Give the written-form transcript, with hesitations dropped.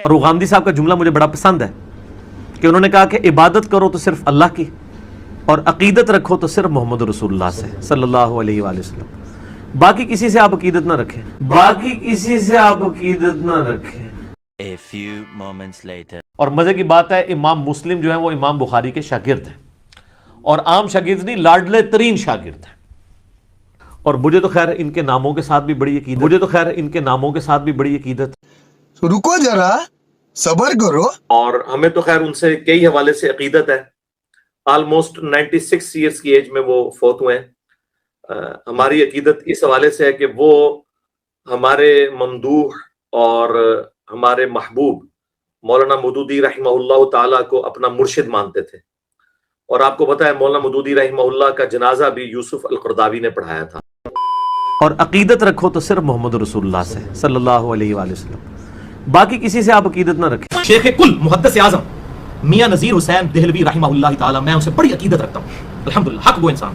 اور وہ غامدی صاحب کا جملہ مجھے بڑا پسند ہے کہ انہوں نے کہا کہ عبادت کرو تو صرف اللہ کی اور عقیدت رکھو تو صرف محمد رسول اللہ سے صلی اللہ علیہ وآلہ وسلم، باقی کسی سے آپ عقیدت نہ رکھیں، باقی کسی سے آپ عقیدت نہ رکھیں۔ A few moments later. اور مزے کی بات ہے امام مسلم جو ہے وہ امام بخاری کے شاگرد ہیں، اور عام شاگرد نہیں، لاڈلے ترین شاگرد ہیں۔ اور مجھے تو خیر ان کے ناموں کے ساتھ بھی بڑی عقیدت رکو ذرا صبر کرو۔ اور ہمیں تو خیر ان سے کئی حوالے سے عقیدت ہے۔ آلموسٹ 96 ایئرس کی ایج میں وہ فوت ہوئے ہیں۔ ہماری عقیدت اس حوالے سے ہے کہ وہ ہمارے ممدوح اور ہمارے محبوب مولانا مودودی رحمہ اللہ تعالیٰ کو اپنا مرشد مانتے تھے، اور آپ کو پتہ ہے مولانا مودودی رحمہ اللہ کا جنازہ بھی یوسف القرداوی نے پڑھایا تھا۔ اور عقیدت رکھو تو صرف محمد رسول اللہ سے صلی اللہ علیہ وآلہ وسلم، باقی کسی سے آپ عقیدت نہ رکھیں۔ شیخ کل محدث اعظم میاں نذیر حسین دہلوی رحمہ اللہ تعالی، میں ان سے بڑی عقیدت رکھتا ہوں، الحمدللہ حق گو انسان۔